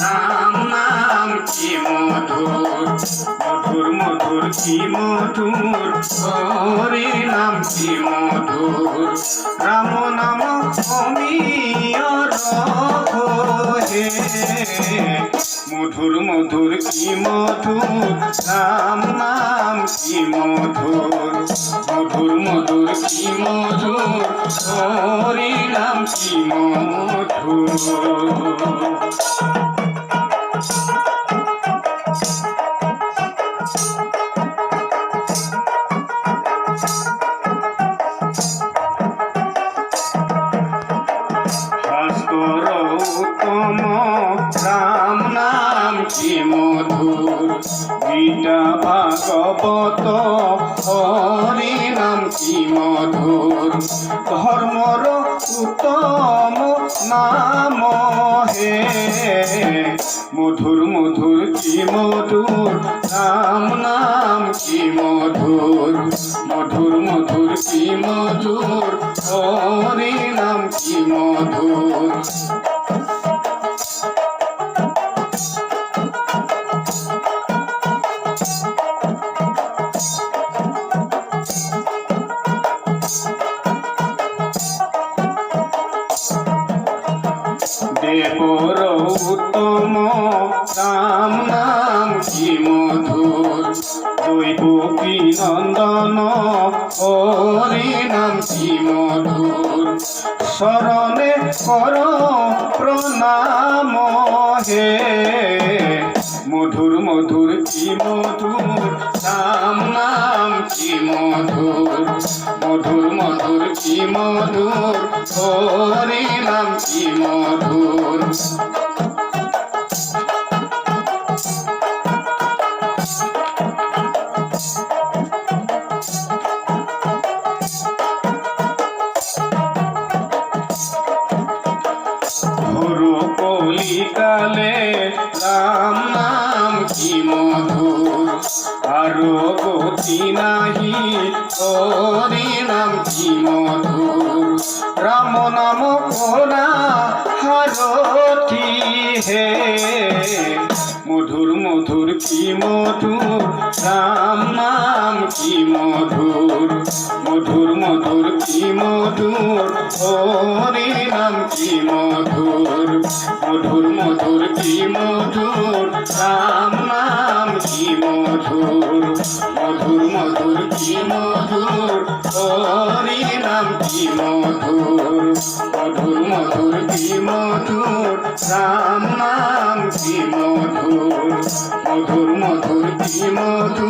রাম নাম কি মধুর, মধুর মধুর কি মধুর, হরি নাম কি মধুর। রাম নাম অমিয় হে, মধুর মধুর কি মধুর, রাম নাম কি মধুর। মধুর মধুর কি মধুর, হরি নাম কি মধুর। ভাস্কর উত্তম রাম নাম কি মধুর। গীতা ভাগবত হরি নাম কি মধুর। ধর্মর উত্তম নাম হে, মধুর মধুর কি মধুর, রাম নাম কি মধুর। মধুর মধুর কি মধুর, হরি নাম কি মধুর। দেবর উত্তম রাম নাম কি মধুর। দৈবকী নন্দন হরি নাম কি মধুর। শরণে কর প্রণাম হে, মধুর মধুর কি মধুর, রাম নাম কি মধুর। মধুর মধুর কি মধুর, হরি নাম কি মধুর। কলিকালে রাম নাম কি মধুর। আরো গতি নাহি হরি নাম কি মধুর। রাম নাম কোনা হারতি হে, মধুর মধুর কি মধুর, রাম নাম কি মধুর। মধুর মধুর কি মধুর, হরি নাম কি মধুর। মধুর মধুর কি মধুর, রাম নাম কি মধুর। মধুর মধুর কি মধুর, হরি নাম কি মধুর। মধুর মধুর কি মধুর, রাম নাম কি মধুর। মধুর মধুর কি মধুর।